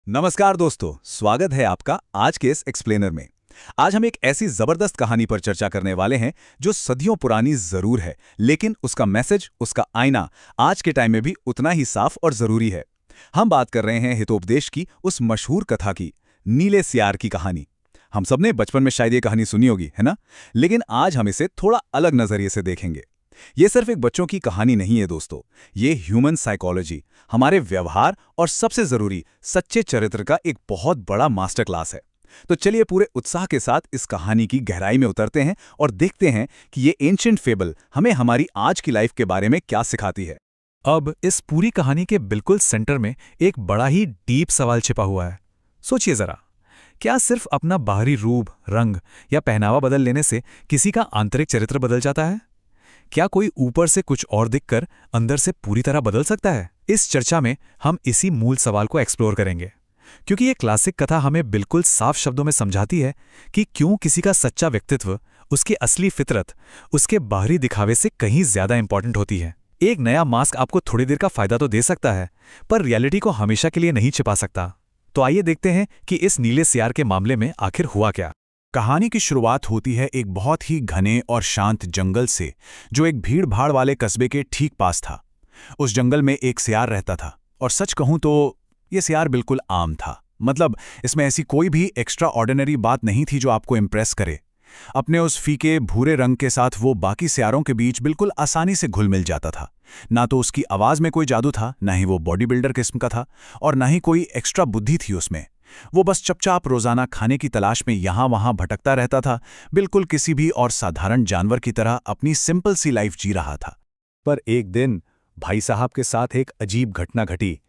नमस्कार दोस्तों, स्वागत है आपका आज के इस एक्सप्लेनर में। आज हम एक ऐसी जबरदस्त कहानी पर चर्चा करने वाले हैं जो सदियों पुरानी जरूर है, लेकिन उसका मैसेज, उसका आईना आज के टाइम में भी उतना ही साफ और जरूरी है। हम बात कर रहे हैं हितोपदेश की उस मशहूर कथा की, नीले सियार की कहानी। हम सबने बचपन में शायद ये कहानी सुनी होगी, है ना? लेकिन आज हम इसे थोड़ा अलग नजरिए से देखेंगे। ये सिर्फ एक बच्चों की कहानी नहीं है दोस्तों, ये ह्यूमन साइकोलॉजी, हमारे व्यवहार और सबसे जरूरी सच्चे चरित्र का एक बहुत बड़ा मास्टर क्लास है। तो चलिए पूरे उत्साह के साथ इस कहानी की गहराई में उतरते हैं और देखते हैं कि ये एंशिएंट फेबल हमें हमारी आज की लाइफ के बारे में क्या सिखाती है। अब इस पूरी कहानी के बिल्कुल सेंटर में एक बड़ा ही डीप सवाल छिपा हुआ है। सोचिए जरा, क्या सिर्फ अपना बाहरी रूप, रंग या पहनावा बदल लेने से किसी का आंतरिक चरित्र बदल जाता है? क्या कोई ऊपर से कुछ और दिखकर अंदर से पूरी तरह बदल सकता है? इस चर्चा में हम इसी मूल सवाल को एक्सप्लोर करेंगे, क्योंकि ये क्लासिक कथा हमें बिल्कुल साफ शब्दों में समझाती है कि क्यों किसी का सच्चा व्यक्तित्व, उसकी असली फितरत, उसके बाहरी दिखावे से कहीं ज्यादा इंपॉर्टेंट होती है। एक नया मास्क आपको थोड़ी देर का फायदा तो दे सकता है, पर रियलिटी को हमेशा के लिए नहीं छिपा सकता। तो आइए देखते हैं कि इस नीले सियार के मामले में आखिर हुआ क्या। कहानी की शुरुआत होती है एक बहुत ही घने और शांत जंगल से, जो एक भीड़-भाड़ वाले कस्बे के ठीक पास था। उस जंगल में एक सियार रहता था, और सच कहूं तो ये सियार बिल्कुल आम था। मतलब इसमें ऐसी कोई भी एक्स्ट्रा ऑर्डिनरी बात नहीं थी जो आपको इम्प्रेस करे। अपने उस फीके भूरे रंग के साथ वो बाकी सियारों के बीच बिल्कुल आसानी से घुल मिल जाता था। ना तो उसकी आवाज में कोई जादू था, ना ही वो बॉडी बिल्डर किस्म का था, और ना ही कोई एक्स्ट्रा बुद्धि थी उसमें। वो बस चुपचाप रोजाना खाने की तलाश में यहां वहां भटकता रहता था, बिल्कुल किसी भी और साधारण जानवर की तरह अपनी सिंपल सी लाइफ जी रहा था। पर एक दिन भाई साहब के साथ एक अजीब घटना घटी।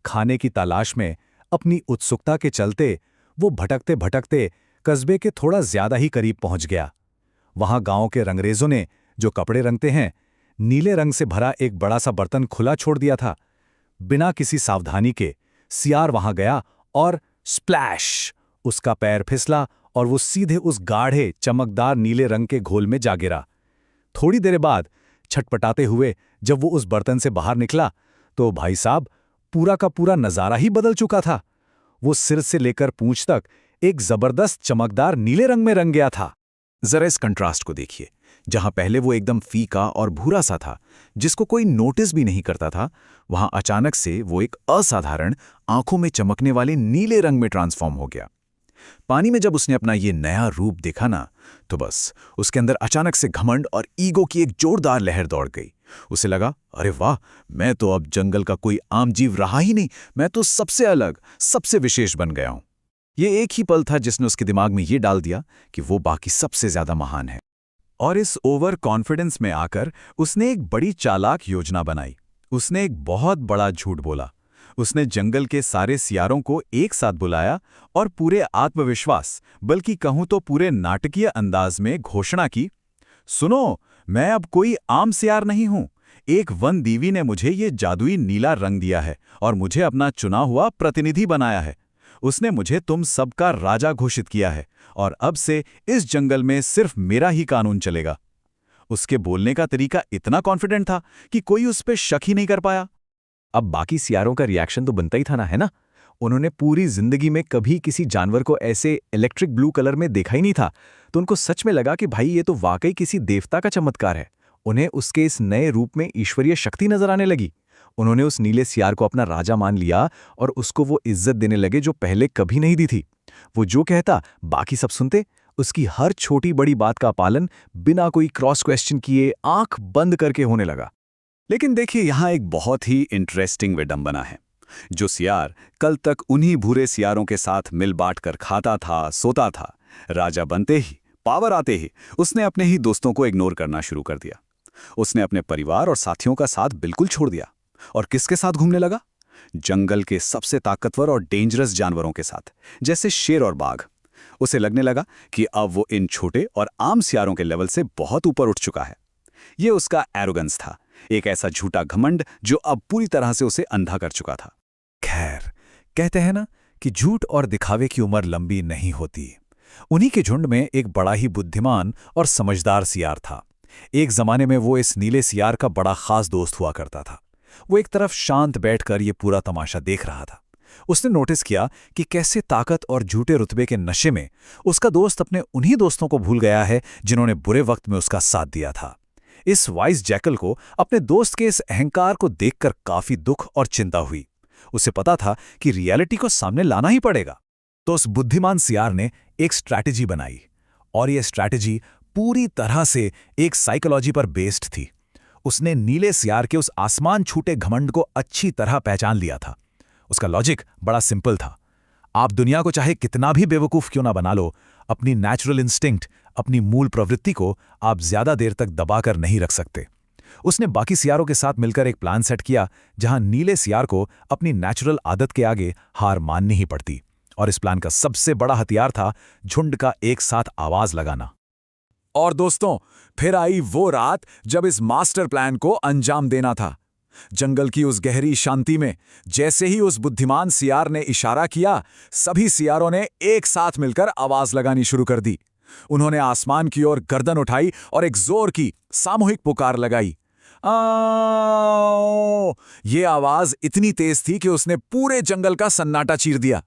खाने की तलाश में अपनी उत्सुकता के चलते वो भटकते भटकते कस्बे के थोड़ा ज्यादा ही करीब पहुंच गया। वहां गांव के रंगरेजों ने, जो कपड़े रंगते हैं, नीले रंग से भरा एक बड़ा सा बर्तन खुला छोड़ दिया था। बिना किसी सावधानी के सियार वहां गया और स्प्लैश! उसका पैर फिसला और वो सीधे उस गाढ़े चमकदार नीले रंग के घोल में जा गिरा। थोड़ी देर बाद छटपटाते हुए जब वो उस बर्तन से बाहर निकला, तो भाई साहब, पूरा का पूरा नजारा ही बदल चुका था। वो सिर से लेकर पूंछ तक एक जबरदस्त चमकदार नीले रंग में रंग गया था। जरा इस कंट्रास्ट को देखिए। जहां पहले वो एकदम फीका और भूरा सा था, जिसको कोई नोटिस भी नहीं करता था, वहां अचानक से वो एक असाधारण, आंखों में चमकने वाले नीले रंग में ट्रांसफॉर्म हो गया। पानी में जब उसने अपना ये नया रूप देखा ना, तो बस उसके अंदर अचानक से घमंड और ईगो की एक जोरदार लहर दौड़ गई। उसे लगा, अरे वाह, मैं तो अब जंगल का कोई आम जीव रहा ही नहीं, मैं तो सबसे अलग, सबसे विशेष बन गया हूं। ये एक ही पल था जिसने उसके दिमाग में ये डाल दिया कि वो बाकी सबसे ज्यादा महान है। और इस ओवर कॉन्फिडेंस में आकर उसने एक बड़ी चालाक योजना बनाई। उसने एक बहुत बड़ा झूठ बोला। उसने जंगल के सारे सियारों को एक साथ बुलाया और पूरे आत्मविश्वास, बल्कि कहूं तो पूरे नाटकीय अंदाज में घोषणा की, सुनो, मैं अब कोई आम सियार नहीं हूं। एक वन देवी ने मुझे ये जादुई नीला रंग दिया है और मुझे अपना चुना हुआ प्रतिनिधि बनाया है। उसने मुझे तुम सबका राजा घोषित किया है और अब से इस जंगल में सिर्फ मेरा ही कानून चलेगा। उसके बोलने का तरीका इतना कॉन्फिडेंट था कि कोई उस पर शक ही नहीं कर पाया। अब बाकी सियारों का रिएक्शन तो बनता ही था ना, है ना? उन्होंने पूरी जिंदगी में कभी किसी जानवर को ऐसे इलेक्ट्रिक ब्लू कलर में देखा ही नहीं था, तो उनको सच में लगा कि भाई ये तो वाकई किसी देवता का चमत्कार है। उन्हें उसके इस नए रूप में ईश्वरीय शक्ति नजर आने लगी। उन्होंने उस नीले सियार को अपना राजा मान लिया और उसको वो इज्जत देने लगे जो पहले कभी नहीं दी थी। वो जो कहता, बाकी सब सुनते। उसकी हर छोटी बड़ी बात का पालन बिना कोई क्रॉस क्वेश्चन किए, आंख बंद करके होने लगा। लेकिन देखिए, यहां एक बहुत ही इंटरेस्टिंग विडंबना है। जो सियार कल तक उन्हीं भूरे सियारों के साथ मिल बांट कर खाता था, सोता था, राजा बनते ही, पावर आते ही उसने अपने ही दोस्तों को इग्नोर करना शुरू कर दिया। उसने अपने परिवार और साथियों का साथ बिल्कुल छोड़ दिया और किसके साथ घूमने लगा? जंगल के सबसे ताकतवर और डेंजरस जानवरों के साथ, जैसे शेर और बाघ। उसे लगने लगा कि अब वो इन छोटे और आम सियारों के लेवल से बहुत ऊपर उठ चुका है। ये उसका एरोगेंस था, एक ऐसा झूठा घमंड जो अब पूरी तरह से उसे अंधा कर चुका था। खैर, कहते हैं ना कि झूठ और दिखावे की उम्र लंबी नहीं होती। उन्हीं के झुंड में एक बड़ा ही बुद्धिमान और समझदार सियार था। एक जमाने में वो इस नीले सियार का बड़ा खास दोस्त हुआ करता था। वो एक तरफ शांत बैठकर ये पूरा तमाशा देख रहा था, उसने नोटिस किया कि कैसे ताकत और झूठे रुतबे के नशे में उसका दोस्त अपने उन्हीं दोस्तों को भूल गया है जिन्होंने बुरे वक्त में उसका साथ दिया था। इस वाइस जैकल को अपने दोस्त के इस अहंकार को देखकर काफी दुख और चिंता हुई। उसे पता था कि रियलिटी को सामने लाना ही पड़ेगा। तो उस बुद्धिमान सियार ने एक स्ट्रैटेजी बनाई, और यह स्ट्रैटेजी पूरी तरह से एक साइकोलॉजी पर बेस्ड थी। उसने नीले सियार के उस आसमान छूटे घमंड को अच्छी तरह पहचान लिया था। उसका लॉजिक बड़ा सिंपल था। आप दुनिया को चाहे कितना भी बेवकूफ क्यों ना बना लो, अपनी नेचुरल इंस्टिंक्ट, अपनी मूल प्रवृत्ति को आप ज्यादा देर तक दबाकर नहीं रख सकते। उसने बाकी सियारों के साथ मिलकर एक प्लान सेट किया जहां नीले सियार को अपनी नेचुरल आदत के आगे हार माननी ही पड़ती। और इस प्लान का सबसे बड़ा हथियार था झुंड का एक साथ आवाज लगाना। और दोस्तों, फिर आई वो रात जब इस मास्टर प्लान को अंजाम देना था। जंगल की उस गहरी शांति में जैसे ही उस बुद्धिमान सियार ने इशारा किया, सभी सियारों ने एक साथ मिलकर आवाज लगानी शुरू कर दी। उन्होंने आसमान की ओर गर्दन उठाई और एक जोर की सामूहिक पुकार लगाई। आओ! ये आवाज इतनी तेज थी कि उसने पूरे जंगल का सन्नाटा चीर दिया।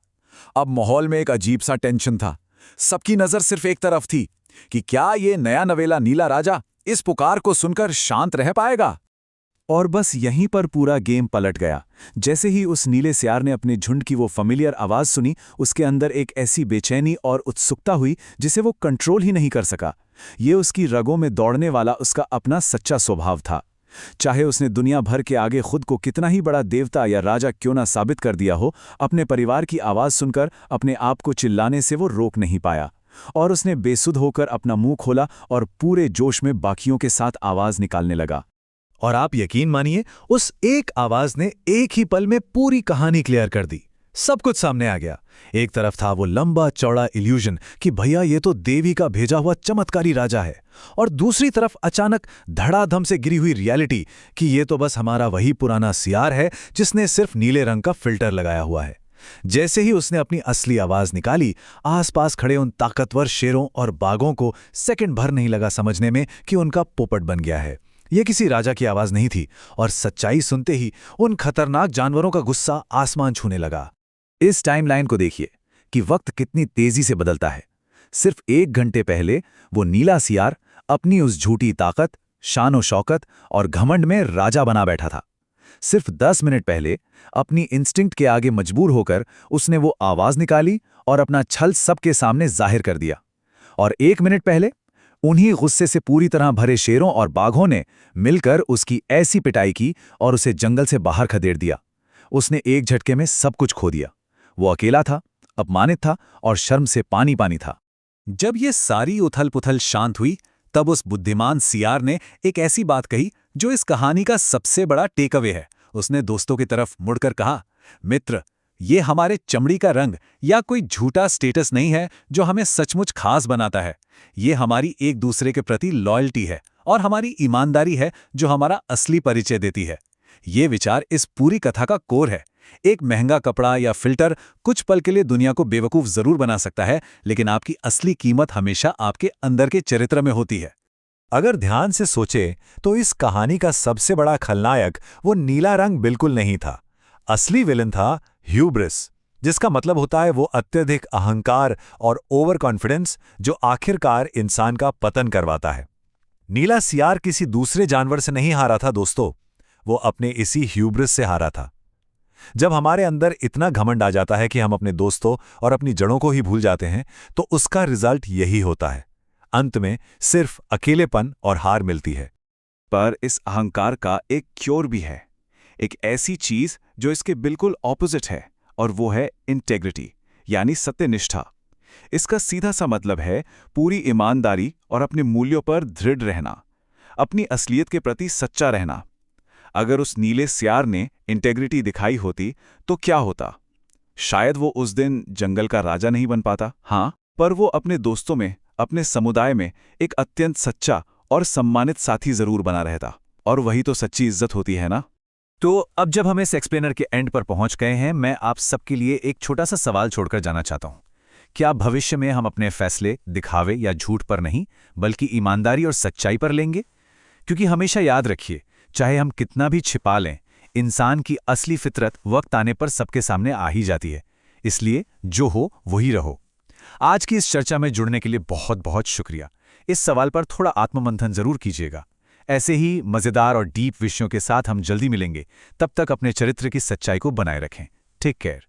अब माहौल में एक अजीब सा टेंशन था। सबकी नजर सिर्फ एक तरफ थी कि क्या ये नया नवेला नीला राजा इस पुकार को सुनकर शांत रह पाएगा। और बस यहीं पर पूरा गेम पलट गया। जैसे ही उस नीले सियार ने अपने झुंड की वो फैमिलियर आवाज सुनी, उसके अंदर एक ऐसी बेचैनी और उत्सुकता हुई जिसे वो कंट्रोल ही नहीं कर सका। ये उसकी रगों में दौड़ने वाला उसका अपना सच्चा स्वभाव था। चाहे उसने दुनिया भर के आगे खुद को कितना ही बड़ा देवता या राजा क्यों ना साबित कर दिया हो, अपने परिवार की आवाज सुनकर अपने आप को चिल्लाने से वो रोक नहीं पाया। और उसने बेसुध होकर अपना मुंह खोला और पूरे जोश में बाकियों के साथ आवाज निकालने लगा। और आप यकीन मानिए, उस एक आवाज ने एक ही पल में पूरी कहानी क्लियर कर दी। सब कुछ सामने आ गया। एक तरफ था वो लंबा चौड़ा इल्यूजन कि भैया ये तो देवी का भेजा हुआ चमत्कारी राजा है, और दूसरी तरफ अचानक धड़ाधम से गिरी हुई रियलिटी कि ये तो बस हमारा वही पुराना सियार है जिसने सिर्फ नीले रंग का फिल्टर लगाया हुआ है। जैसे ही उसने अपनी असली आवाज निकाली, आसपास खड़े उन ताकतवर शेरों और बाघों को सेकंड भर नहीं लगा समझने में कि उनका पोपट बन गया है। यह किसी राजा की आवाज नहीं थी, और सच्चाई सुनते ही उन खतरनाक जानवरों का गुस्सा आसमान छूने लगा। इस टाइमलाइन को देखिए कि वक्त कितनी तेजी से बदलता है। सिर्फ 1 घंटे पहले वो नीला सियार अपनी उस झूठी ताकत, शान शौकत और घमंड में राजा बना बैठा था। सिर्फ 10 मिनट पहले अपनी इंस्टिंक्ट के आगे मजबूर होकर उसने वो आवाज निकाली और अपना छल सबके सामने जाहिर कर दिया। और 1 मिनट पहले उन्हीं गुस्से से पूरी तरह भरे शेरों और बाघों ने मिलकर उसकी ऐसी पिटाई की और उसे जंगल से बाहर खदेड़ दिया। उसने एक झटके में सब कुछ खो दिया। वो अकेला था, अपमानित था और शर्म से पानी पानी था। जब ये सारी उथल-पुथल शांत हुई, तब उस बुद्धिमान सियार ने एक ऐसी बात कही जो इस कहानी का सबसे बड़ा टेकअवे है। उसने दोस्तों की तरफ मुड़कर कहा, मित्र, ये हमारे चमड़ी का रंग या कोई झूठा स्टेटस नहीं है जो हमें सचमुच खास बनाता है। ये हमारी एक दूसरे के प्रति लॉयल्टी है और हमारी ईमानदारी है जो हमारा असली परिचय देती है। ये विचार इस पूरी कथा का कोर है। एक महंगा कपड़ा या फिल्टर कुछ पल के लिए दुनिया को बेवकूफ जरूर बना सकता है, लेकिन आपकी असली कीमत हमेशा आपके अंदर के चरित्र में होती है। अगर ध्यान से सोचे तो इस कहानी का सबसे बड़ा खलनायक वो नीला रंग बिल्कुल नहीं था। असली विलन था ह्यूब्रिस, जिसका मतलब होता है वो अत्यधिक अहंकार और ओवर कॉन्फिडेंस जो आखिरकार इंसान का पतन करवाता है। नीला सियार किसी दूसरे जानवर से नहीं हारा था दोस्तों, वो अपने इसी ह्यूब्रिस से हारा था। जब हमारे अंदर इतना घमंड आ जाता है कि हम अपने दोस्तों और अपनी जड़ों को ही भूल जाते हैं, तो उसका रिजल्ट यही होता है। अंत में सिर्फ अकेलेपन और हार मिलती है। पर इस अहंकार का एक क्योर भी है, एक ऐसी चीज जो इसके बिल्कुल ऑपोजिट है, और वो है इंटेग्रिटी, यानी सत्यनिष्ठा। इसका सीधा सा मतलब है पूरी ईमानदारी और अपने मूल्यों पर दृढ़ रहना, अपनी असलियत के प्रति सच्चा रहना। अगर उस नीले सियार ने इंटेग्रिटी दिखाई होती तो क्या होता? शायद वो उस दिन जंगल का राजा नहीं बन पाता, हाँ, पर वो अपने दोस्तों में, अपने समुदाय में एक अत्यंत सच्चा और सम्मानित साथी जरूर बना रहता। और वही तो सच्ची इज्जत होती है ना। तो अब जब हम इस एक्सप्लेनर के एंड पर पहुंच गए हैं, मैं आप सबके लिए एक छोटा सा सवाल छोड़कर जाना चाहता हूं। क्या भविष्य में हम अपने फैसले दिखावे या झूठ पर नहीं, बल्कि ईमानदारी और सच्चाई पर लेंगे? क्योंकि हमेशा याद रखिए, चाहे हम कितना भी छिपा लें, इंसान की असली फितरत वक्त आने पर सबके सामने आ ही जाती है। इसलिए जो हो वही रहो। आज की इस चर्चा में जुड़ने के लिए बहुत बहुत शुक्रिया। इस सवाल पर थोड़ा आत्ममंथन जरूर कीजिएगा। ऐसे ही मज़ेदार और डीप विषयों के साथ हम जल्दी मिलेंगे। तब तक अपने चरित्र की सच्चाई को बनाए रखें। Take care.